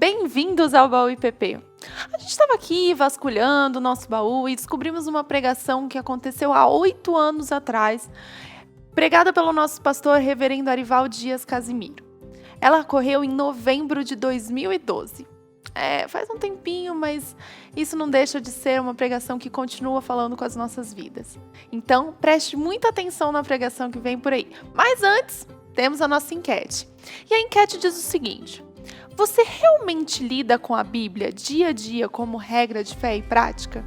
Bem-vindos ao Baú IPP. A gente estava aqui vasculhando o nosso baú e descobrimos uma pregação que aconteceu há 8 anos atrás, pregada pelo nosso pastor reverendo Arival Dias Casimiro. Ela ocorreu em novembro de 2012. Faz um tempinho, mas isso não deixa de ser uma pregação que continua falando com as nossas vidas. Então, preste muita atenção na pregação que vem por aí. Mas antes, temos a nossa enquete. E a enquete diz o seguinte: você realmente lida com a Bíblia dia a dia como regra de fé e prática?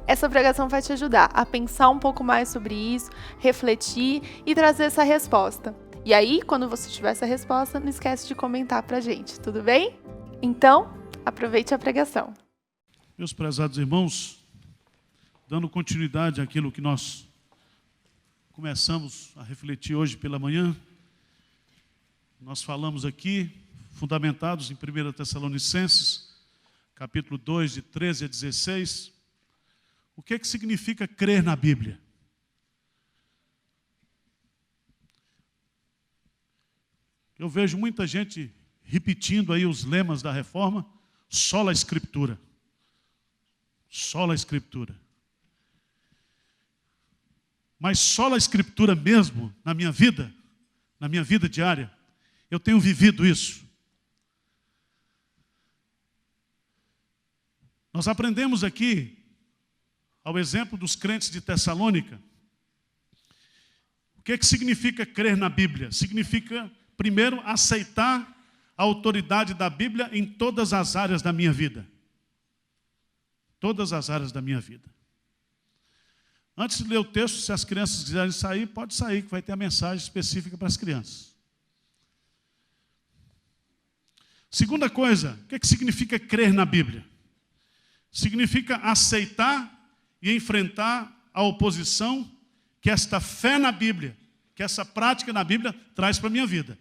Essa pregação vai te ajudar a pensar um pouco mais sobre isso, refletir e trazer essa resposta. E aí, quando você tiver essa resposta, não esquece de comentar pra gente, tudo bem? Então, aproveite a pregação. Meus prezados irmãos, dando continuidade àquilo que nós começamos a refletir hoje pela manhã, nós falamos aqui, fundamentados em 1 Tessalonicenses, capítulo 2, de 13 a 16, o que significa crer na Bíblia? Eu vejo muita gente repetindo aí os lemas da reforma, sola Escritura. Sola Escritura. Mas sola Escritura mesmo, na minha vida diária, eu tenho vivido isso. Nós aprendemos aqui, ao exemplo dos crentes de Tessalônica, o que significa crer na Bíblia? Significa, primeiro, aceitar a autoridade da Bíblia em todas as áreas da minha vida. Todas as áreas da minha vida. Antes de ler o texto, se as crianças quiserem sair, pode sair, que vai ter a mensagem específica para as crianças. Segunda coisa, o que significa crer na Bíblia? Significa aceitar e enfrentar a oposição que esta fé na Bíblia, que essa prática na Bíblia traz para a minha vida.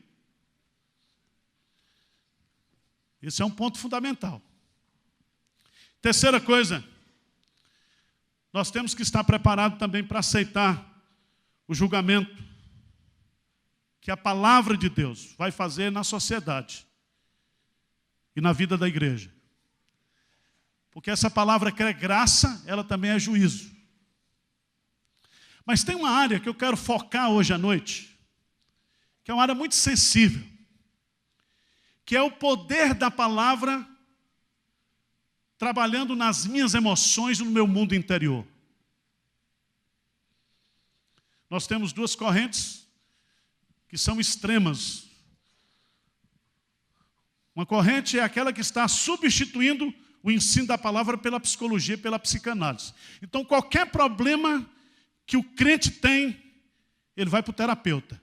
Esse é um ponto fundamental. Terceira coisa, nós temos que estar preparados também para aceitar o julgamento que a palavra de Deus vai fazer na sociedade e na vida da igreja. Porque essa palavra que é graça, ela também é juízo. Mas tem uma área que eu quero focar hoje à noite, que é uma área muito sensível, que é o poder da palavra trabalhando nas minhas emoções e no meu mundo interior. Nós temos duas correntes que são extremas. Uma corrente é aquela que está substituindo o ensino da palavra pela psicologia, pela psicanálise. Então, qualquer problema que o crente tem, ele vai para o terapeuta.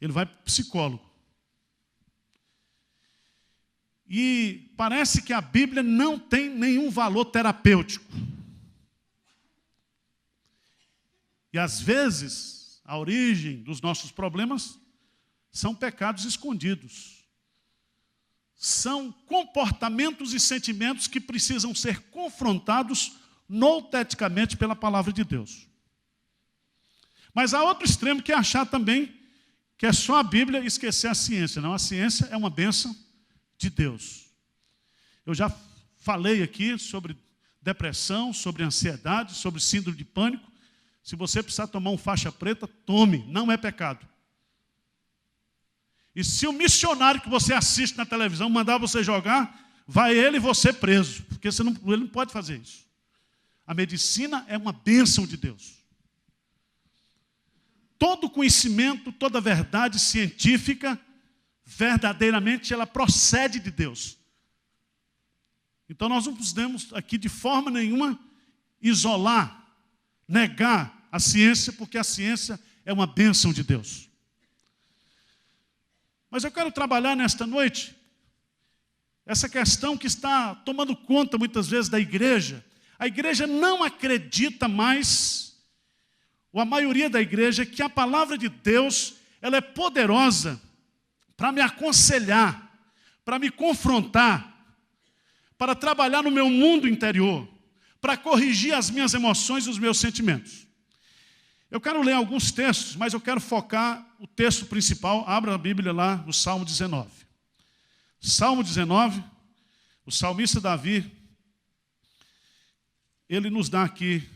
Ele vai para o psicólogo. E parece que a Bíblia não tem nenhum valor terapêutico. E às vezes, a origem dos nossos problemas são pecados escondidos. São comportamentos e sentimentos que precisam ser confrontados nouteticamente pela palavra de Deus. Mas há outro extremo que é achar também que é só a Bíblia e esquecer a ciência. Não, a ciência é uma bênção de Deus. Eu já falei aqui sobre depressão, sobre ansiedade, sobre síndrome de pânico. Se você precisar tomar um faixa preta, tome, não é pecado. E se o missionário que você assiste na televisão mandar você jogar, vai ele e você preso, porque ele não pode fazer isso. A medicina é uma bênção de Deus. Todo conhecimento, toda verdade científica, verdadeiramente ela procede de Deus. Então nós não podemos aqui de forma nenhuma isolar, negar a ciência, porque a ciência é uma bênção de Deus. Mas eu quero trabalhar nesta noite essa questão que está tomando conta muitas vezes da igreja. A igreja não acredita mais, ou a maioria da igreja, que a palavra de Deus ela é poderosa para me aconselhar, para me confrontar, para trabalhar no meu mundo interior, para corrigir as minhas emoções e os meus sentimentos. Eu quero ler alguns textos, mas eu quero focar o texto principal. Abra a Bíblia lá no Salmo 19. Salmo 19, o salmista Davi, ele nos dá aqui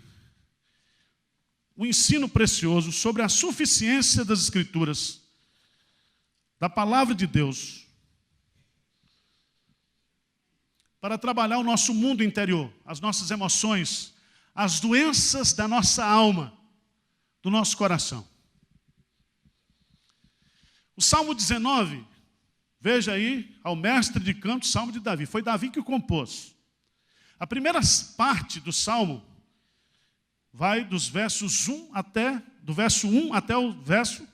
um ensino precioso sobre a suficiência das Escrituras, da palavra de Deus, para trabalhar o nosso mundo interior, as nossas emoções, as doenças da nossa alma, do nosso coração. O Salmo 19, veja aí, ao mestre de canto, Salmo de Davi. Foi Davi que o compôs. A primeira parte do Salmo vai do verso 1 até o verso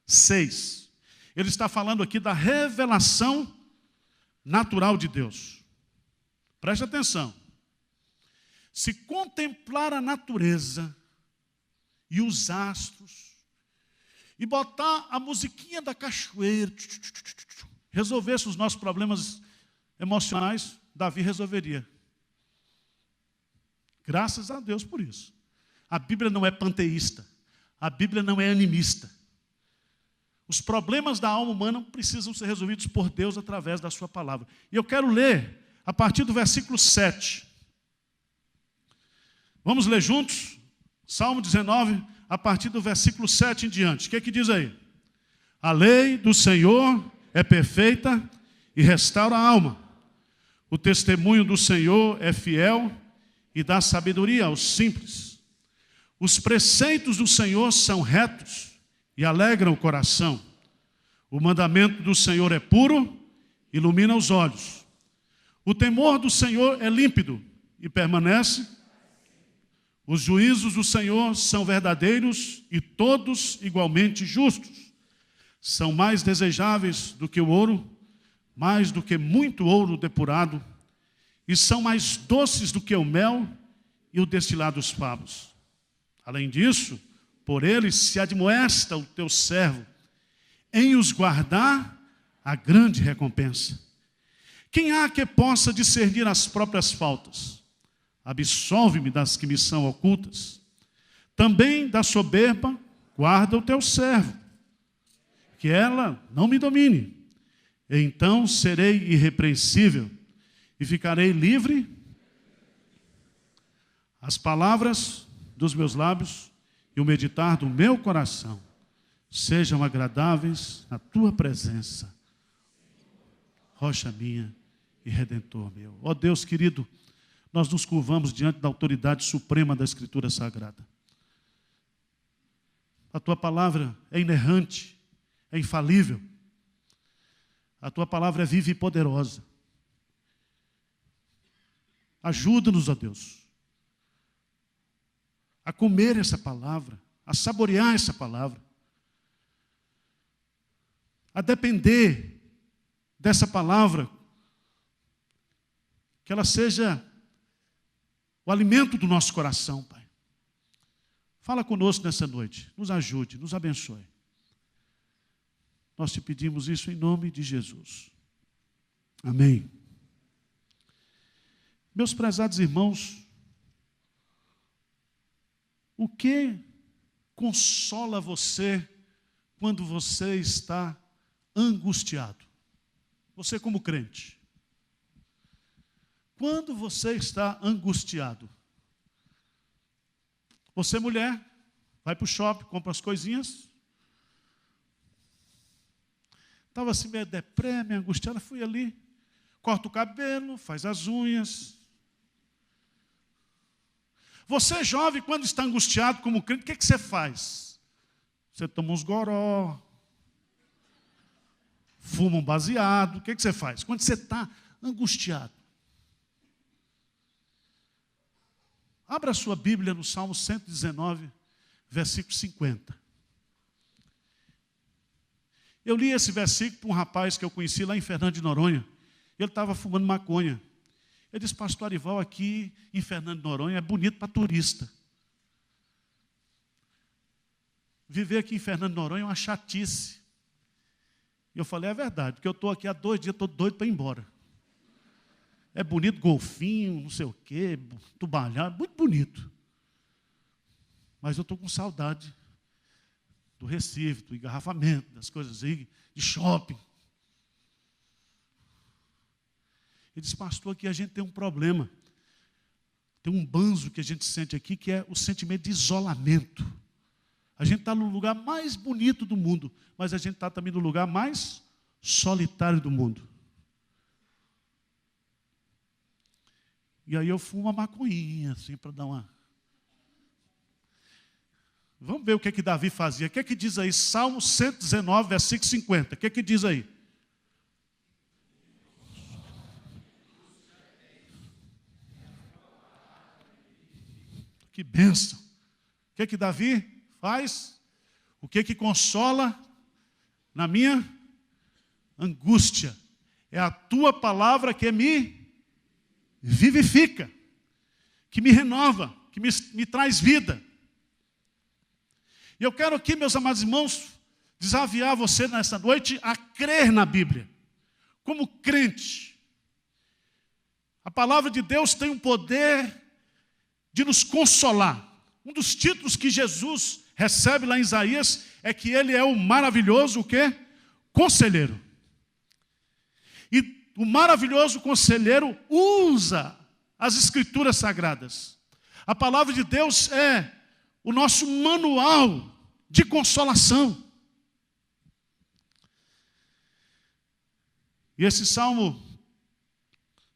6. Ele está falando aqui da revelação natural de Deus. Preste atenção. Se contemplar a natureza e os astros, e botar a musiquinha da cachoeira, resolvesse os nossos problemas emocionais, Davi resolveria. Graças a Deus por isso. A Bíblia não é panteísta. A Bíblia não é animista. Os problemas da alma humana precisam ser resolvidos por Deus através da sua palavra. E eu quero ler a partir do versículo 7. Vamos ler juntos? Salmo 19, a partir do versículo 7 em diante. O que é que diz aí? A lei do Senhor é perfeita e restaura a alma. O testemunho do Senhor é fiel e dá sabedoria aos simples. Os preceitos do Senhor são retos e alegram o coração. O mandamento do Senhor é puro, ilumina os olhos. O temor do Senhor é límpido e permanece. Os juízos do Senhor são verdadeiros e todos igualmente justos. São mais desejáveis do que o ouro, mais do que muito ouro depurado, e são mais doces do que o mel e o destilado dos favos. Além disso, por eles se admoesta o teu servo, em os guardar a grande recompensa. Quem há que possa discernir as próprias faltas? Absolve-me das que me são ocultas. Também da soberba, guarda o teu servo, que ela não me domine. Então serei irrepreensível e ficarei livre. As palavras dos meus lábios e o meditar do meu coração sejam agradáveis na tua presença, rocha minha e redentor meu. Ó Deus querido, nós nos curvamos diante da autoridade suprema da Escritura Sagrada. A tua palavra é inerrante, é infalível. A tua palavra é viva e poderosa. Ajuda-nos, ó Deus, a comer essa palavra, a saborear essa palavra, a depender dessa palavra, que ela seja o alimento do nosso coração, Pai. Fala conosco nessa noite, nos ajude, nos abençoe. Nós te pedimos isso em nome de Jesus. Amém. Meus prezados irmãos, o que consola você quando você está angustiado? Você como crente. Quando você está angustiado, você mulher, vai para o shopping, compra as coisinhas. Estava assim meio deprê, meio angustiada, fui ali, corta o cabelo, faz as unhas. Você jovem, quando está angustiado como crente, o que você faz? Você toma uns goró, fuma um baseado, o que você faz? Quando você está angustiado. Abra a sua Bíblia no Salmo 119, versículo 50. Eu li esse versículo para um rapaz que eu conheci lá em Fernando de Noronha. Ele estava fumando maconha. Ele disse, pastor Arival, aqui em Fernando de Noronha é bonito para turista. Viver aqui em Fernando de Noronha é uma chatice. E eu falei, é verdade, porque eu estou aqui há 2 dias, estou doido para ir embora. É bonito, golfinho, não sei o quê, tubarão, muito bonito. Mas eu estou com saudade do Recife, do engarrafamento, das coisas aí, de shopping. Ele disse, pastor, aqui a gente tem um problema. Tem um banzo que a gente sente aqui, que é o sentimento de isolamento. A gente está no lugar mais bonito do mundo, mas a gente está também no lugar mais solitário do mundo. E aí eu fumo uma maconhinha, assim, para dar uma... Vamos ver o que é que Davi fazia. O que é que diz aí? Salmo 119, versículo 50. O que é que diz aí? Que bênção. O que é que Davi faz? O que é que consola na minha angústia? É a tua palavra que me vivifica, que me renova, que me traz vida. E eu quero aqui, meus amados irmãos, desafiar você nessa noite a crer na Bíblia, como crente. A palavra de Deus tem um poder de nos consolar. Um dos títulos que Jesus recebe lá em Isaías é que ele é o maravilhoso, o quê? Conselheiro. E o maravilhoso conselheiro usa as escrituras sagradas. A palavra de Deus é o nosso manual de consolação. E esse Salmo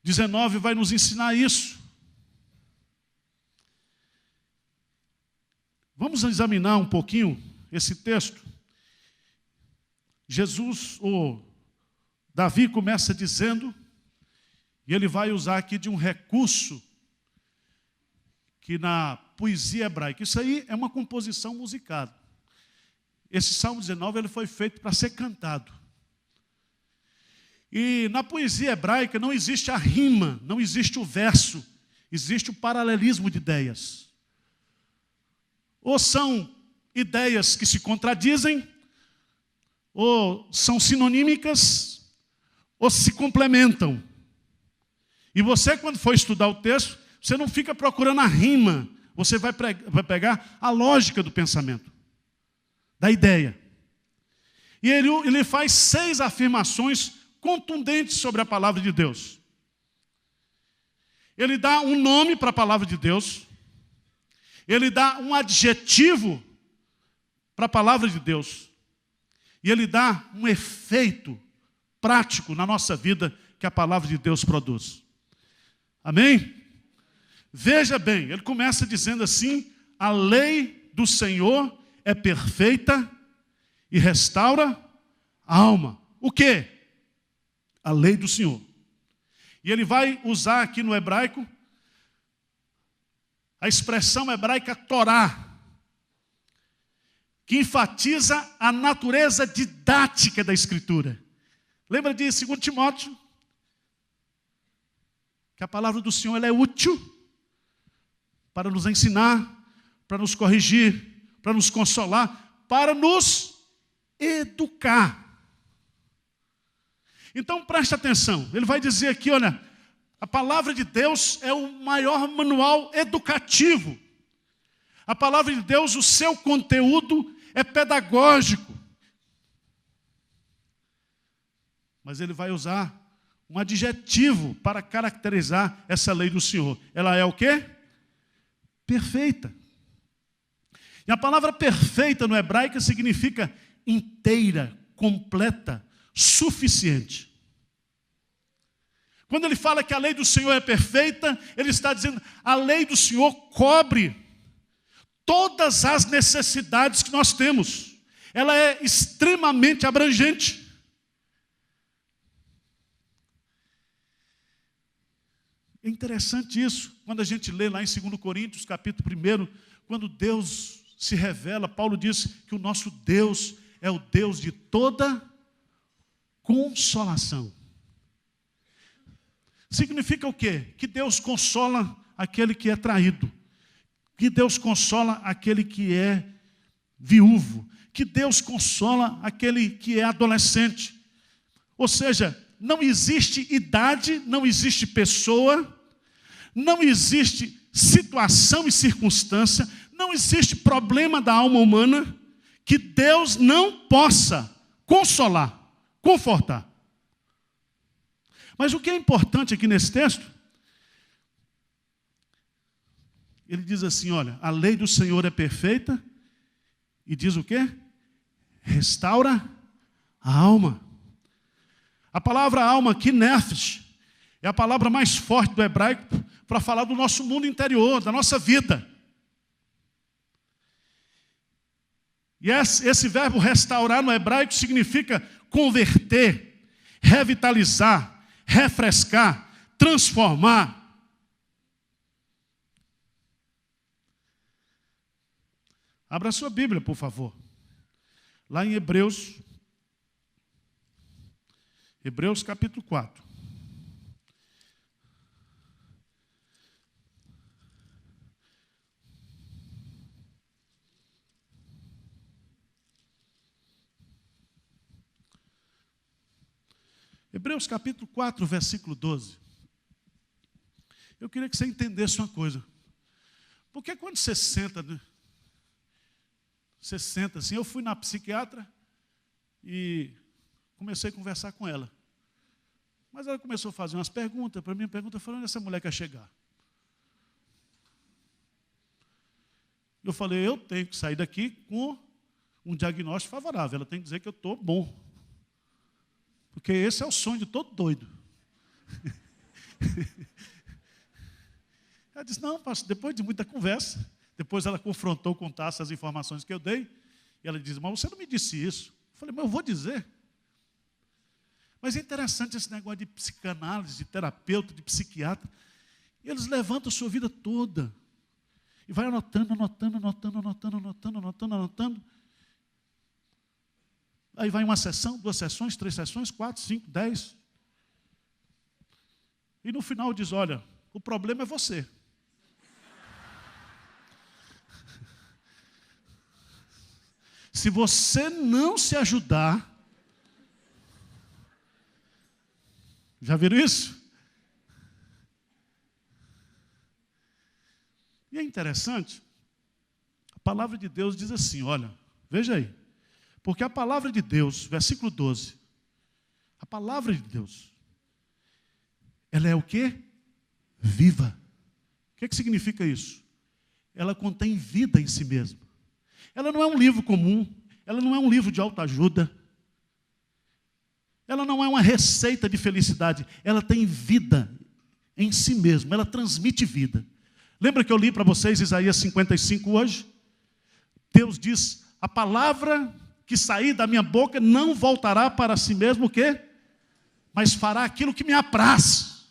19 vai nos ensinar isso. Vamos examinar um pouquinho esse texto. Davi começa dizendo, e ele vai usar aqui de um recurso que na poesia hebraica, isso aí é uma composição musicada. Esse Salmo 19 ele foi feito para ser cantado. E na poesia hebraica não existe a rima, não existe o verso, existe o paralelismo de ideias. Ou são ideias que se contradizem, ou são sinonímicas, ou se complementam. E você, quando for estudar o texto, você não fica procurando a rima, você vai pegar a lógica do pensamento, da ideia. E ele faz 6 afirmações contundentes sobre a palavra de Deus. Ele dá um nome para a palavra de Deus. Ele dá um adjetivo para a palavra de Deus. E ele dá um efeito prático na nossa vida que a palavra de Deus produz. Amém? Veja bem, ele começa dizendo assim, a lei do Senhor é perfeita e restaura a alma. O quê? A lei do Senhor. E ele vai usar aqui no hebraico a expressão hebraica Torá, que enfatiza a natureza didática da Escritura. Lembra de 2 Timóteo? Que a palavra do Senhor ela é útil para nos ensinar, para nos corrigir, para nos consolar, para nos educar. Então preste atenção, ele vai dizer aqui, olha, a palavra de Deus é o maior manual educativo. A palavra de Deus, o seu conteúdo é pedagógico. Mas ele vai usar um adjetivo para caracterizar essa lei do Senhor. Ela é o quê? Perfeita. E a palavra perfeita no hebraico significa inteira, completa, suficiente. Quando ele fala que a lei do Senhor é perfeita, ele está dizendo, a lei do Senhor cobre todas as necessidades que nós temos. Ela é extremamente abrangente. É interessante isso, quando a gente lê lá em 2 Coríntios, capítulo 1, quando Deus se revela, Paulo diz que o nosso Deus é o Deus de toda consolação. Significa o quê? Que Deus consola aquele que é traído. Que Deus consola aquele que é viúvo. Que Deus consola aquele que é adolescente. Ou seja, não existe idade, não existe pessoa, não existe situação e circunstância, não existe problema da alma humana que Deus não possa consolar, confortar. Mas o que é importante aqui nesse texto, ele diz assim, olha, a lei do Senhor é perfeita, e diz o quê? Restaura a alma. A palavra alma aqui, nefesh, é a palavra mais forte do hebraico para falar do nosso mundo interior, da nossa vida. E esse verbo restaurar no hebraico significa converter, revitalizar, refrescar, transformar. Abra sua Bíblia, por favor. Lá em Hebreus capítulo 4. Hebreus capítulo 4, versículo 12. Eu queria que você entendesse uma coisa. Porque quando você senta, né? Você senta assim, eu fui na psiquiatra e comecei a conversar com ela. Mas ela começou a fazer umas perguntas, para mim, eu falei, onde essa mulher quer chegar? Eu falei, eu tenho que sair daqui com um diagnóstico favorável, ela tem que dizer que eu estou bom. Porque esse é o sonho de todo doido. Ela disse, não, pastor, depois de muita conversa, depois ela confrontou com Taça as informações que eu dei, e ela diz, mas você não me disse isso. Eu falei, mas eu vou dizer. Mas é interessante esse negócio de psicanálise, de terapeuta, de psiquiatra. Eles levantam a sua vida toda. E vai anotando. Aí vai uma sessão, 2 sessões, 3 sessões, 4, 5, 10. E no final diz, olha, o problema é você. Se você não se ajudar, já viram isso? E é interessante, a palavra de Deus diz assim, olha, veja aí, porque a palavra de Deus, versículo 12, a palavra de Deus, ela é o quê? Viva. O que significa isso? Ela contém vida em si mesma. Ela não é um livro comum, ela não é um livro de autoajuda, ela não é uma receita de felicidade, ela tem vida em si mesma, ela transmite vida. Lembra que eu li para vocês Isaías 55 hoje? Deus diz, a palavra que sair da minha boca não voltará para si mesmo o quê? Mas fará aquilo que me apraz.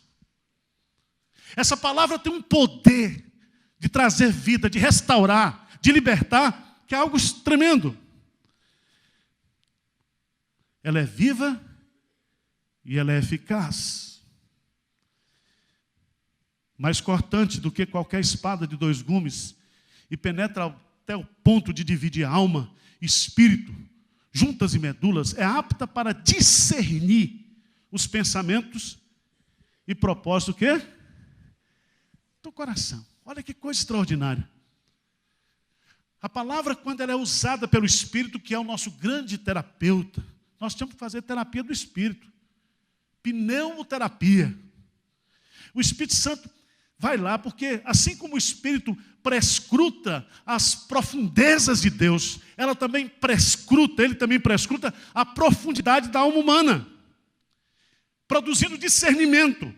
Essa palavra tem um poder de trazer vida, de restaurar, de libertar, que é algo tremendo. Ela é viva e ela é eficaz. Mais cortante do que qualquer espada de 2 gumes, e penetra até o ponto de dividir alma, espírito, juntas e medulas, é apta para discernir os pensamentos e propósito o quê? Do coração. Olha que coisa extraordinária. A palavra, quando ela é usada pelo Espírito, que é o nosso grande terapeuta, nós temos que fazer terapia do Espírito. Pneumoterapia. O Espírito Santo vai lá, porque assim como o Espírito prescruta as profundezas de Deus, ele também prescruta a profundidade da alma humana, produzindo discernimento.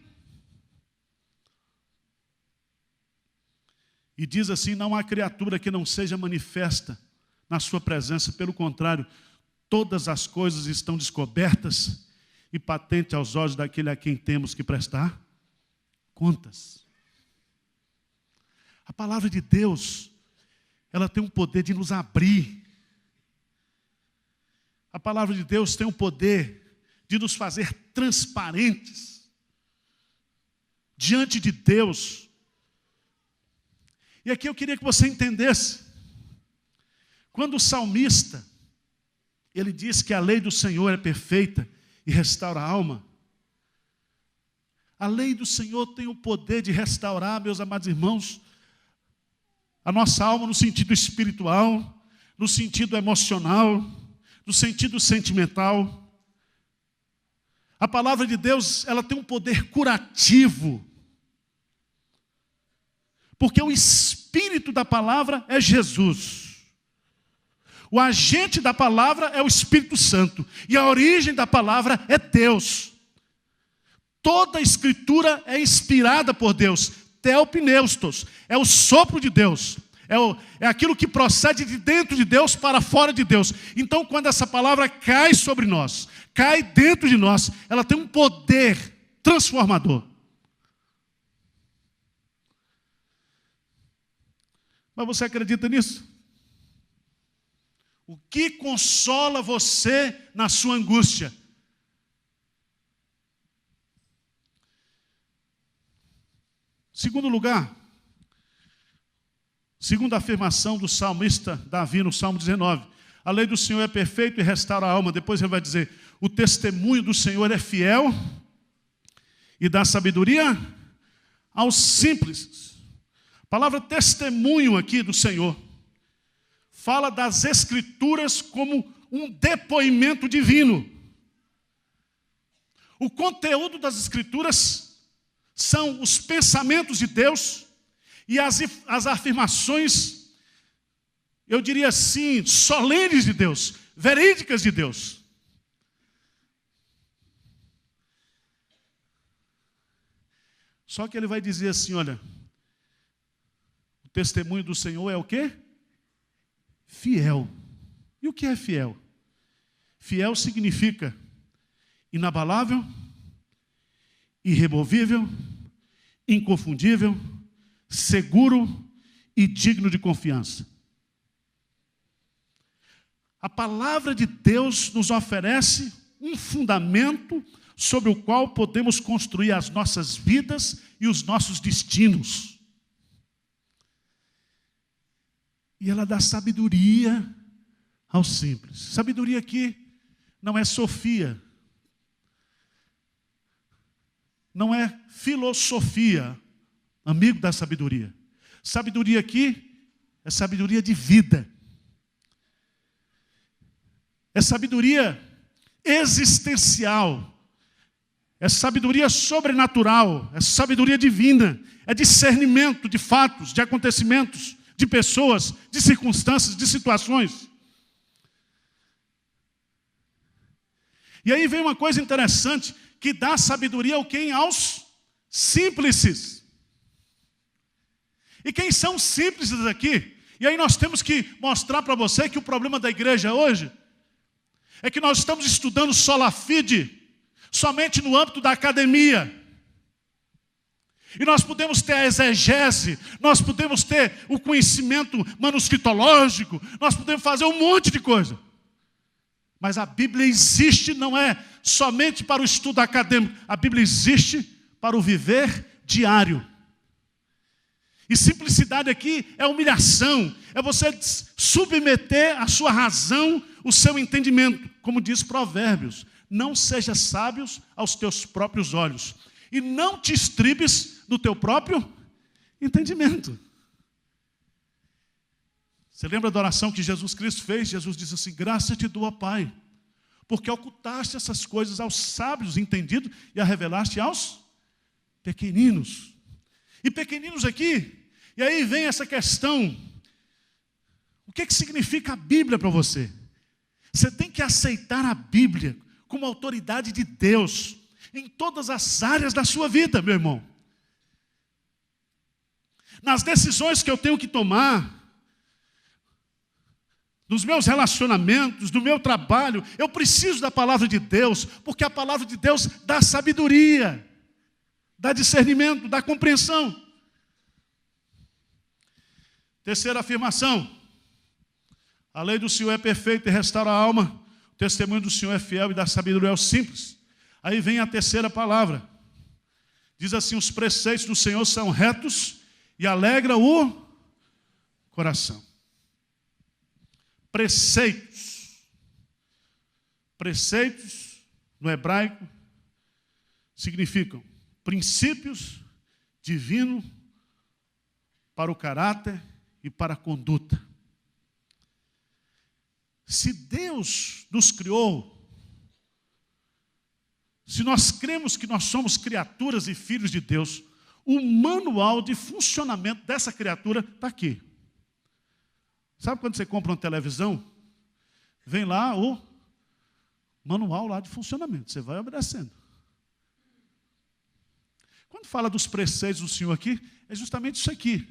E diz assim, não há criatura que não seja manifesta na sua presença, pelo contrário, todas as coisas estão descobertas e patentes aos olhos daquele a quem temos que prestar contas. A palavra de Deus, ela tem um poder de nos abrir. A palavra de Deus tem o poder de nos fazer transparentes diante de Deus. E aqui eu queria que você entendesse, quando o salmista, ele diz que a lei do Senhor é perfeita e restaura a alma, a lei do Senhor tem o poder de restaurar, meus amados irmãos, a nossa alma no sentido espiritual, no sentido emocional, no sentido sentimental. A palavra de Deus, ela tem um poder curativo. Porque o espírito da palavra é Jesus. O agente da palavra é o Espírito Santo. E a origem da palavra é Deus. Toda a escritura é inspirada por Deus. Theopneustos. É o sopro de Deus. É aquilo que procede de dentro de Deus para fora de Deus. Então, quando essa palavra cai sobre nós, cai dentro de nós, ela tem um poder transformador. Mas você acredita nisso? O que consola você na sua angústia? Segundo lugar, segunda afirmação do salmista Davi no Salmo 19. A lei do Senhor é perfeita e restaura a alma. Depois ele vai dizer, o testemunho do Senhor é fiel e dá sabedoria aos simples. A palavra testemunho aqui do Senhor fala das Escrituras como um depoimento divino. O conteúdo das Escrituras são os pensamentos de Deus e as afirmações, eu diria assim, solenes de Deus, verídicas de Deus. Só que ele vai dizer assim, olha, o testemunho do Senhor é o quê? Fiel. E o que é fiel? Fiel significa inabalável, irremovível, inconfundível, seguro e digno de confiança. A palavra de Deus nos oferece um fundamento sobre o qual podemos construir as nossas vidas e os nossos destinos. E ela dá sabedoria aos simples. Sabedoria aqui não é sofia, não é filosofia, amigo da sabedoria. Sabedoria aqui é sabedoria de vida. É sabedoria existencial. É sabedoria sobrenatural. É sabedoria divina. É discernimento de fatos, de acontecimentos, de pessoas, de circunstâncias, de situações. E aí vem uma coisa interessante, que dá sabedoria ao quem? Aos simples. E quem são simples aqui? E aí nós temos que mostrar para você que o problema da igreja hoje é que nós estamos estudando sola fide somente no âmbito da academia. E nós podemos ter a exegese, nós podemos ter o conhecimento manuscritológico, nós podemos fazer um monte de coisa. Mas a Bíblia existe não é somente para o estudo acadêmico, a Bíblia existe para o viver diário. E simplicidade aqui é humilhação, é você submeter a sua razão, o seu entendimento. Como diz Provérbios, não sejas sábios aos teus próprios olhos e não te estribes no teu próprio entendimento. Você lembra da oração que Jesus Cristo fez? Jesus disse assim, graças te dou, ó Pai, porque ocultaste essas coisas aos sábios entendidos e a revelaste aos pequeninos. E pequeninos aqui, e aí vem essa questão, o que significa a Bíblia para você? Você tem que aceitar a Bíblia como autoridade de Deus em todas as áreas da sua vida, meu irmão. Nas decisões que eu tenho que tomar, nos meus relacionamentos, no meu trabalho, eu preciso da palavra de Deus, porque a palavra de Deus dá sabedoria, dá discernimento, dá compreensão. Terceira afirmação, a lei do Senhor é perfeita e restaura a alma, o testemunho do Senhor é fiel e dá sabedoria aos simples. Aí vem a terceira palavra, diz assim, os preceitos do Senhor são retos e alegra o coração. Preceitos. Preceitos, no hebraico, significam princípios divinos para o caráter e para a conduta. Se Deus nos criou, se nós cremos que nós somos criaturas e filhos de Deus, o manual de funcionamento dessa criatura está aqui. Sabe quando você compra uma televisão? Vem lá o manual lá de funcionamento. Você vai obedecendo. Quando fala dos preceitos do Senhor aqui, é justamente isso aqui.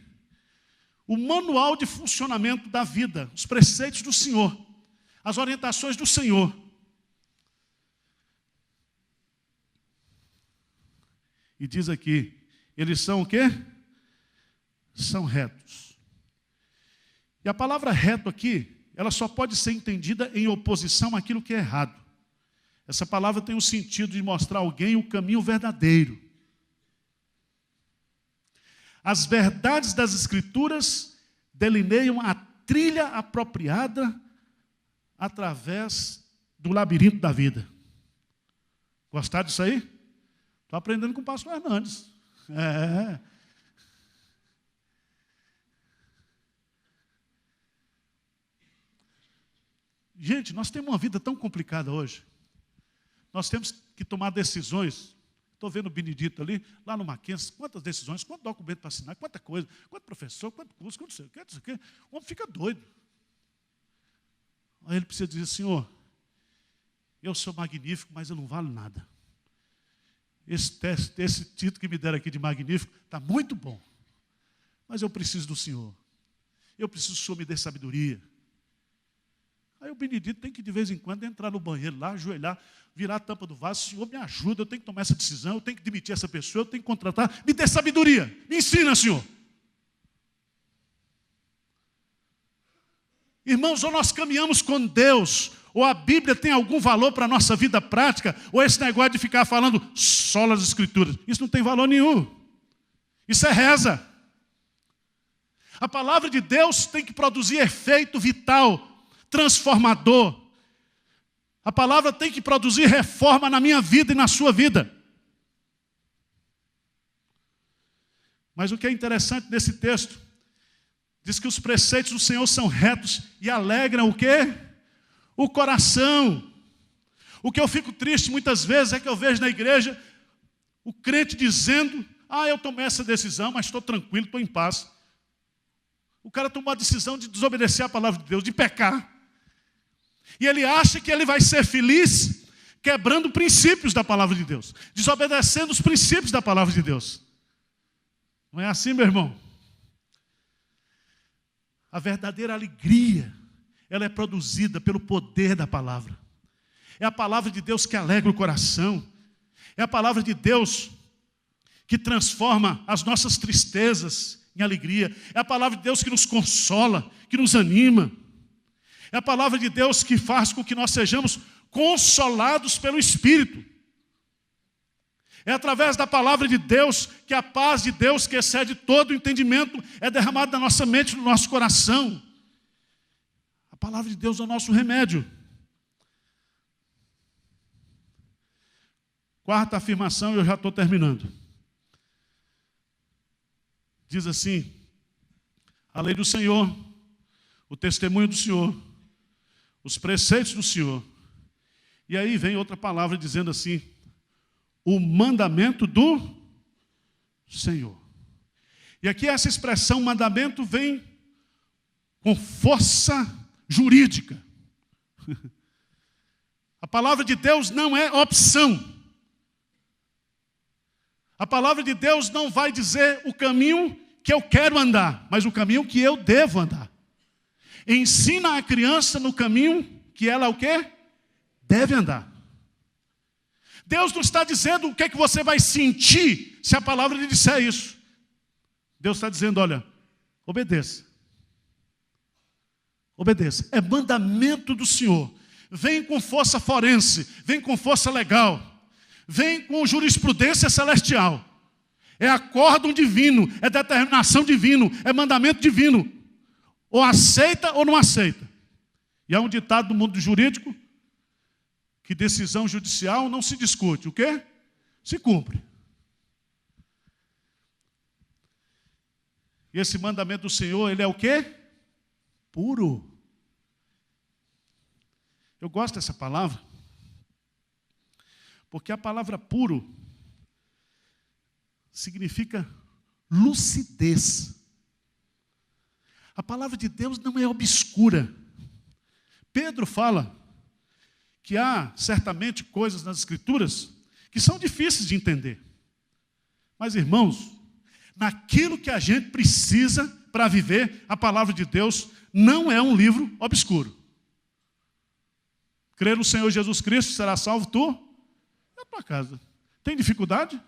O manual de funcionamento da vida, os preceitos do Senhor, as orientações do Senhor. E diz aqui, eles são o quê? São retos. E a palavra reto aqui, ela só pode ser entendida em oposição àquilo que é errado. Essa palavra tem o sentido de mostrar a alguém o caminho verdadeiro. As verdades das Escrituras delineiam a trilha apropriada através do labirinto da vida. Gostaram disso aí? Estou aprendendo com o pastor Hernandes. Gente, nós temos uma vida tão complicada hoje. Nós temos que tomar decisões. Estou vendo o Benedito ali, lá no Mackenzie, quantas decisões, quanto documento para assinar, quanta coisa, quanto professor, quanto curso, quanto não sei o quê. O homem fica doido. Aí ele precisa dizer, Senhor, eu sou magnífico, mas eu não valo nada. Esse título que me deram aqui de magnífico está muito bom. Mas eu preciso do Senhor. Eu preciso que o Senhor me dê sabedoria. Aí o Benedito tem que de vez em quando entrar no banheiro lá, ajoelhar, virar a tampa do vaso. Senhor, me ajuda, eu tenho que tomar essa decisão, eu tenho que demitir essa pessoa, eu tenho que contratar. Me dê sabedoria, me ensina, Senhor. Irmãos, ou nós caminhamos com Deus, ou a Bíblia tem algum valor para a nossa vida prática, ou esse negócio de ficar falando só as Escrituras. Isso não tem valor nenhum. Isso é reza. A palavra de Deus tem que produzir efeito vital, transformador. A palavra tem que produzir reforma na minha vida e na sua vida. Mas o que é interessante nesse texto, diz que os preceitos do Senhor são retos e alegram o quê? O coração. O que eu fico triste muitas vezes é que eu vejo na igreja o crente dizendo, eu tomei essa decisão, mas estou tranquilo, estou em paz. O cara tomou a decisão de desobedecer a palavra de Deus, de pecar. E ele acha que ele vai ser feliz quebrando princípios da palavra de Deus, desobedecendo os princípios da palavra de Deus. Não é assim, meu irmão? A verdadeira alegria, ela é produzida pelo poder da palavra. É a palavra de Deus que alegra o coração. É a palavra de Deus que transforma as nossas tristezas em alegria. É a palavra de Deus que nos consola, que nos anima. É a palavra de Deus que faz com que nós sejamos consolados pelo Espírito. É através da palavra de Deus que a paz de Deus, que excede todo o entendimento, é derramada na nossa mente, no nosso coração. A palavra de Deus é o nosso remédio. Quarta afirmação, eu já estou terminando. Diz assim, a lei do Senhor, o testemunho do Senhor, os preceitos do Senhor. E aí vem outra palavra dizendo assim, o mandamento do Senhor. E aqui essa expressão mandamento vem com força jurídica. A palavra de Deus não é opção. A palavra de Deus não vai dizer o caminho que eu quero andar, mas o caminho que eu devo andar. Ensina a criança no caminho que ela o quê? Deve andar. Deus não está dizendo o que é que você vai sentir se a palavra lhe disser isso. Deus está dizendo, olha, obedeça. Obedeça. É mandamento do Senhor. Vem com força forense, vem com força legal, vem com jurisprudência celestial. É acórdão divino, é determinação divina, é mandamento divino. Ou aceita ou não aceita. E há um ditado do mundo jurídico que decisão judicial não se discute. O quê? Se cumpre. E esse mandamento do Senhor, ele é o quê? Puro. Eu gosto dessa palavra, porque a palavra puro significa lucidez. A palavra de Deus não é obscura. Pedro fala que há certamente coisas nas Escrituras que são difíceis de entender. Mas, irmãos, naquilo que a gente precisa para viver, a palavra de Deus não é um livro obscuro. Crer no Senhor Jesus Cristo, será salvo tu e a tua casa. Tem dificuldade?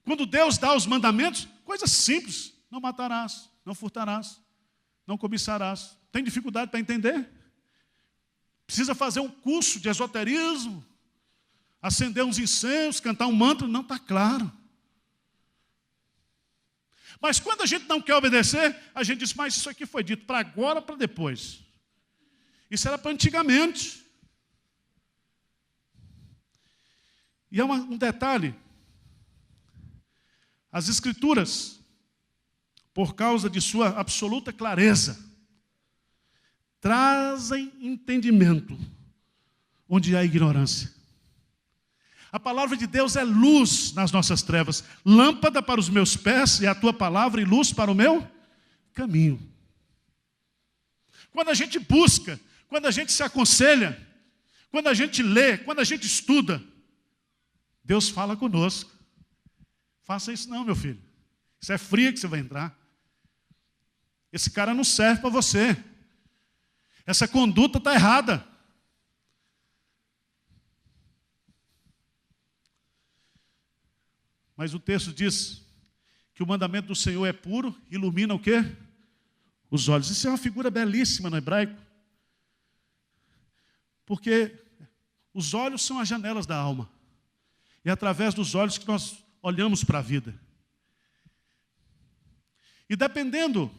Quando Deus dá os mandamentos, coisas simples. Não matarás, não furtarás, não cobiçarás. Tem dificuldade para entender? Precisa fazer um curso de esoterismo, acender uns incensos, cantar um mantra? Não está claro. Mas quando a gente não quer obedecer, a gente diz, mas isso aqui foi dito para agora ou para depois? Isso era para antigamente. E é um detalhe. As Escrituras, por causa de sua absoluta clareza, trazem entendimento onde há ignorância. A palavra de Deus é luz nas nossas trevas, lâmpada para os meus pés e a tua palavra e luz para o meu caminho. Quando a gente busca, quando a gente se aconselha, quando a gente lê, quando a gente estuda, Deus fala conosco. Faça isso não, meu filho. Isso é fria que você vai entrar. Esse cara não serve para você. Essa conduta está errada. Mas o texto diz que o mandamento do Senhor é puro, ilumina o quê? Os olhos. Isso é uma figura belíssima no hebraico. Porque os olhos são as janelas da alma. E é através dos olhos que nós olhamos para a vida. E dependendo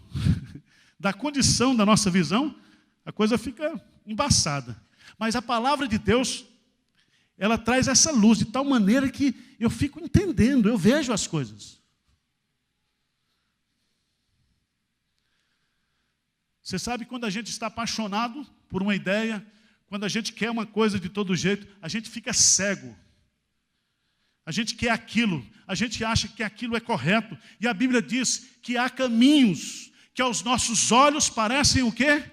da condição da nossa visão, a coisa fica embaçada. Mas a palavra de Deus, ela traz essa luz de tal maneira que eu fico entendendo, eu vejo as coisas. Você sabe, quando a gente está apaixonado por uma ideia, quando a gente quer uma coisa de todo jeito, a gente fica cego. A gente quer aquilo, a gente acha que aquilo é correto. E a Bíblia diz que há caminhos que aos nossos olhos parecem o quê?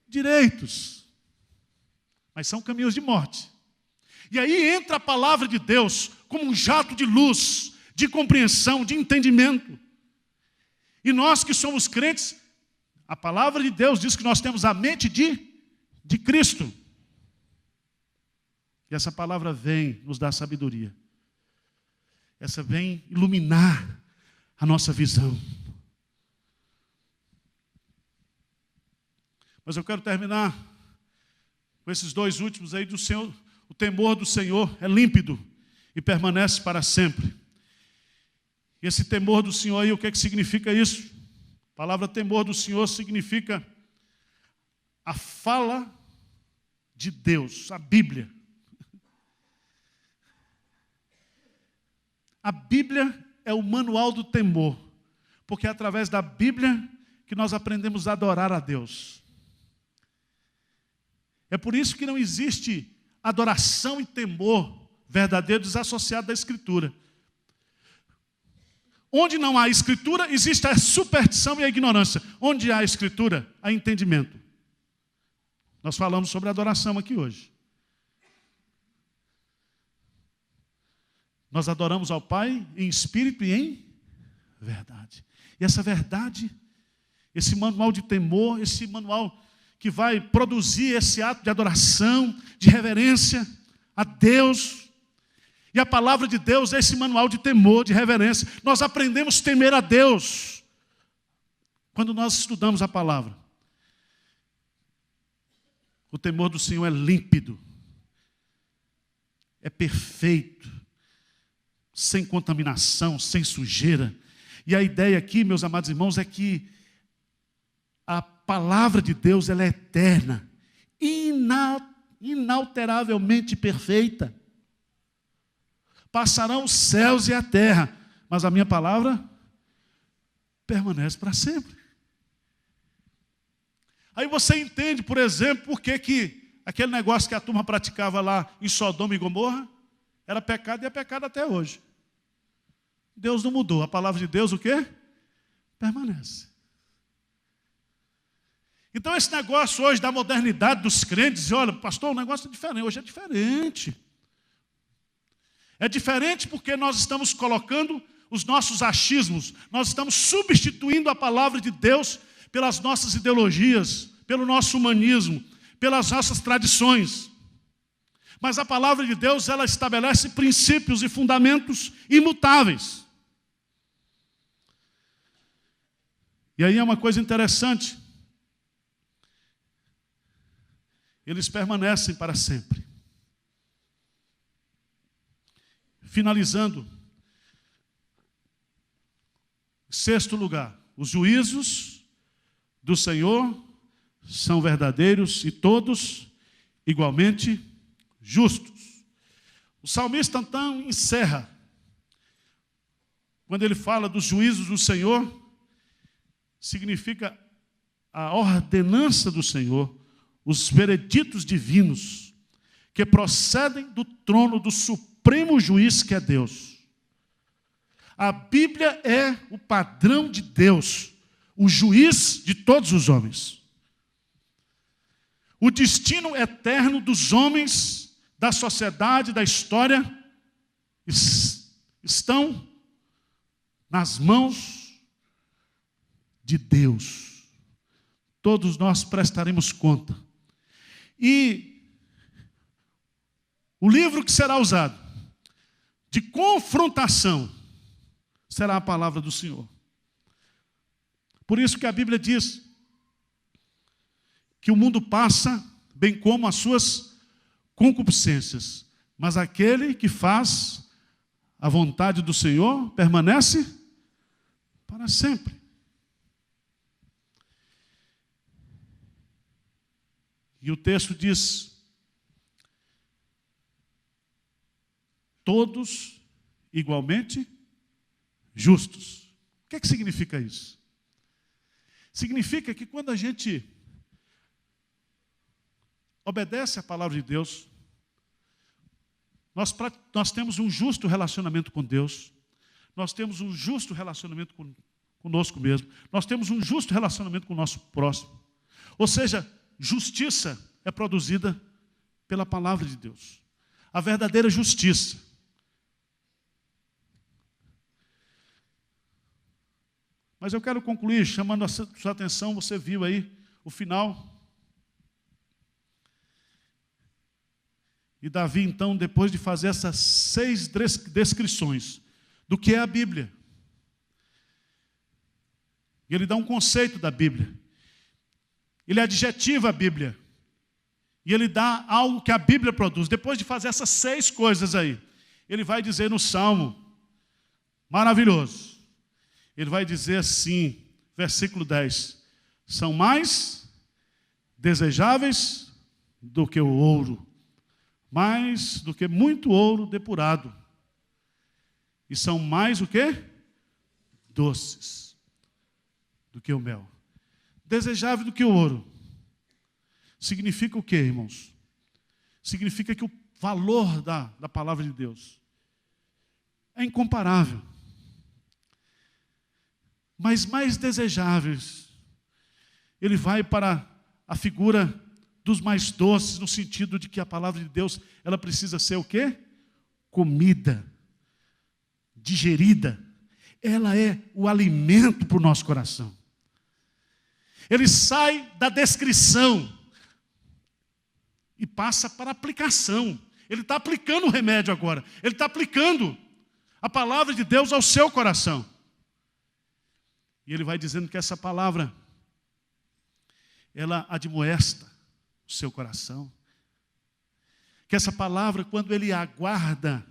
Direitos. Mas são caminhos de morte. E aí entra a palavra de Deus como um jato de luz, de compreensão, de entendimento. E nós que somos crentes, a palavra de Deus diz que nós temos a mente de Cristo. E essa palavra vem nos dar sabedoria. Essa vem iluminar a nossa visão. Mas eu quero terminar com esses dois últimos aí do Senhor. O temor do Senhor é límpido e permanece para sempre. E esse temor do Senhor aí, o que é que significa isso? A palavra temor do Senhor significa a fala de Deus, a Bíblia. A Bíblia é o manual do temor, porque é através da Bíblia que nós aprendemos a adorar a Deus. É por isso que não existe adoração e temor verdadeiro desassociado da Escritura. Onde não há Escritura, existe a superstição e a ignorância. Onde há Escritura, há entendimento. Nós falamos sobre adoração aqui hoje. Nós adoramos ao Pai em espírito e em verdade. E essa verdade, esse manual de temor, esse manual que vai produzir esse ato de adoração, de reverência a Deus. E a palavra de Deus é esse manual de temor, de reverência. Nós aprendemos a temer a Deus quando nós estudamos a palavra. O temor do Senhor é límpido, é perfeito, sem contaminação, sem sujeira. E a ideia aqui, meus amados irmãos, é que a palavra de Deus, ela é eterna, inalteravelmente perfeita. Passarão os céus e a terra, mas a minha palavra permanece para sempre. Aí você entende, por exemplo, por que aquele negócio que a turma praticava lá em Sodoma e Gomorra era pecado e é pecado até hoje. Deus não mudou. A palavra de Deus o quê? Permanece. Então esse negócio hoje da modernidade dos crentes, olha, pastor, o negócio é diferente. Hoje é diferente. É diferente porque nós estamos colocando os nossos achismos, nós estamos substituindo a palavra de Deus pelas nossas ideologias, pelo nosso humanismo, pelas nossas tradições. Mas a palavra de Deus, ela estabelece princípios e fundamentos imutáveis. E aí é uma coisa interessante. Eles permanecem para sempre. Finalizando, em sexto lugar, os juízos do Senhor são verdadeiros e todos igualmente justos. O salmista então encerra, quando ele fala dos juízos do Senhor, significa a ordenança do Senhor, os vereditos divinos que procedem do trono do supremo juiz que é Deus. A Bíblia é o padrão de Deus, o juiz de todos os homens. O destino eterno dos homens, da sociedade, da história, estão nas mãos de Deus. Todos nós prestaremos conta. E o livro que será usado de confrontação será a palavra do Senhor. Por isso que a Bíblia diz que o mundo passa, bem como as suas concupiscências, mas aquele que faz a vontade do Senhor permanece para sempre. E o texto diz: todos igualmente justos. O que significa isso? Significa que quando a gente obedece à palavra de Deus, nós temos um justo relacionamento com Deus, nós temos um justo relacionamento conosco mesmo, nós temos um justo relacionamento com o nosso próximo. Ou seja, justiça é produzida pela palavra de Deus. A verdadeira justiça. Mas eu quero concluir chamando a sua atenção, você viu aí o final. E Davi, então, depois de fazer essas 6 descrições do que é a Bíblia, ele dá um conceito da Bíblia. Ele adjetiva a Bíblia. E ele dá algo que a Bíblia produz. Depois de fazer essas 6 coisas aí, ele vai dizer no Salmo, maravilhoso. Ele vai dizer assim, versículo 10. São mais desejáveis do que o ouro, mais do que muito ouro depurado. E são mais o quê? Doces do que o mel. Desejável do que o ouro. Significa o quê, irmãos? Significa que o valor da palavra de Deus é incomparável. Mas mais desejáveis, ele vai para a figura dos mais doces, no sentido de que a palavra de Deus, ela precisa ser o quê? Comida, digerida. Ela é o alimento para o nosso coração. Ele sai da descrição e passa para a aplicação. Ele está aplicando o remédio agora. Ele está aplicando a palavra de Deus ao seu coração. E ele vai dizendo que essa palavra, ela admoesta o seu coração. Que essa palavra, quando ele aguarda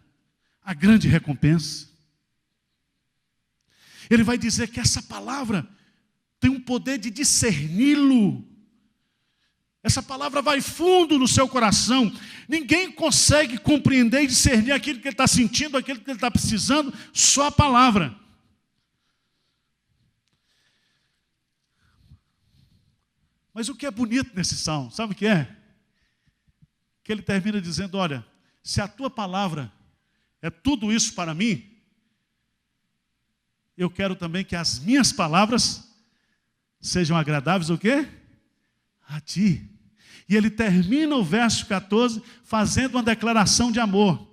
a grande recompensa, ele vai dizer que essa palavra tem um poder de discerni-lo. Essa palavra vai fundo no seu coração. Ninguém consegue compreender e discernir aquilo que ele está sentindo, aquilo que ele está precisando, só a palavra. Mas o que é bonito nesse salmo, sabe o que é? Que ele termina dizendo, olha, se a tua palavra é tudo isso para mim, eu quero também que as minhas palavras sejam agradáveis o quê? A ti. E ele termina o verso 14 fazendo uma declaração de amor.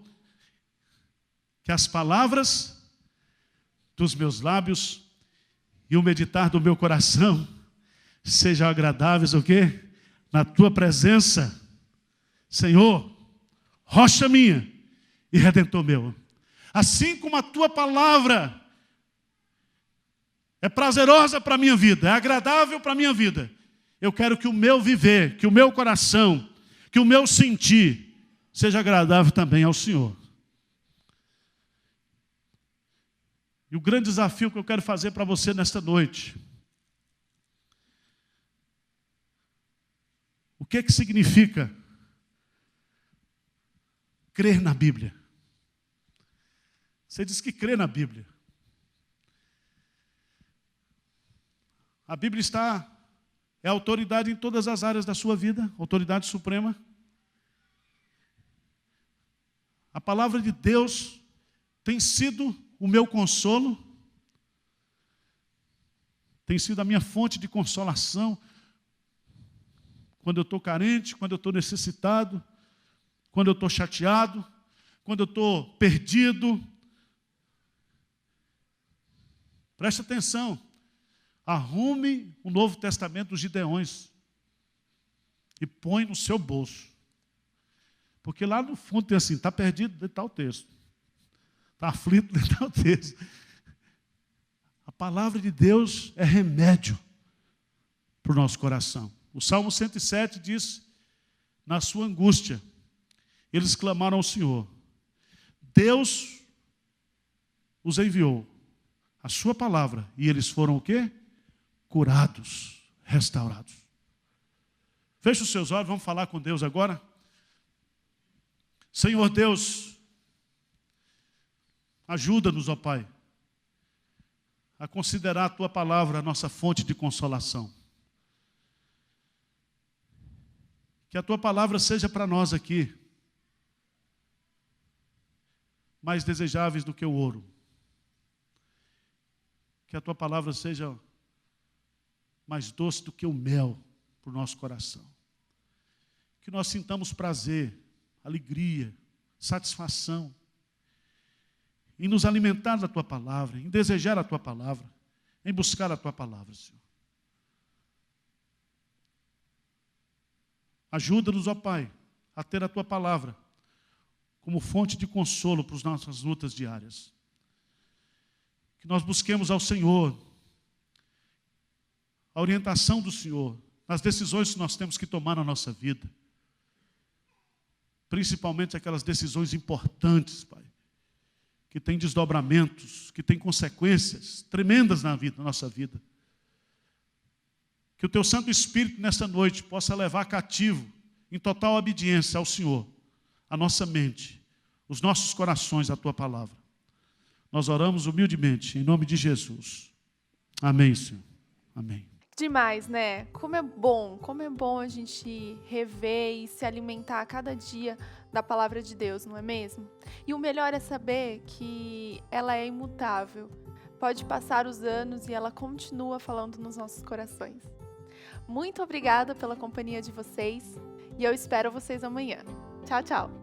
Que as palavras dos meus lábios e o meditar do meu coração sejam agradáveis o quê? Na tua presença, Senhor, rocha minha e redentor meu. Assim como a tua palavra é prazerosa para a minha vida, é agradável para a minha vida, eu quero que o meu viver, que o meu coração, que o meu sentir seja agradável também ao Senhor. E o grande desafio que eu quero fazer para você nesta noite, o que significa crer na Bíblia? Você diz que crê na Bíblia. A Bíblia é autoridade em todas as áreas da sua vida, autoridade suprema. A palavra de Deus tem sido o meu consolo, tem sido a minha fonte de consolação, quando eu estou carente, quando eu estou necessitado, quando eu estou chateado, quando eu estou perdido. Preste atenção. Arrume o Novo Testamento dos Gideões e põe no seu bolso. Porque lá no fundo tem assim, está perdido, está o texto. Está aflito, está o texto. A palavra de Deus é remédio para o nosso coração. O Salmo 107 diz, na sua angústia, eles clamaram ao Senhor. Deus os enviou a sua palavra e eles foram o quê? Curados, restaurados. Feche os seus olhos, vamos falar com Deus agora. Senhor Deus, ajuda-nos, ó Pai, a considerar a Tua palavra a nossa fonte de consolação. Que a Tua palavra seja para nós aqui mais desejáveis do que o ouro. Que a Tua palavra seja mais doce do que o mel para o nosso coração. Que nós sintamos prazer, alegria, satisfação em nos alimentar da Tua palavra, em desejar a Tua palavra, em buscar a Tua palavra, Senhor. Ajuda-nos, ó Pai, a ter a Tua palavra como fonte de consolo para as nossas lutas diárias. Que nós busquemos ao Senhor a orientação do Senhor nas decisões que nós temos que tomar na nossa vida. Principalmente aquelas decisões importantes, Pai, que têm desdobramentos, que têm consequências tremendas na nossa vida. Que o Teu Santo Espírito nesta noite possa levar cativo, em total obediência ao Senhor, a nossa mente, os nossos corações à Tua palavra. Nós oramos humildemente, em nome de Jesus. Amém, Senhor. Amém. Demais, né? Como é bom a gente rever e se alimentar a cada dia da palavra de Deus, não é mesmo? E o melhor é saber que ela é imutável. Pode passar os anos e ela continua falando nos nossos corações. Muito obrigada pela companhia de vocês e eu espero vocês amanhã. Tchau, tchau!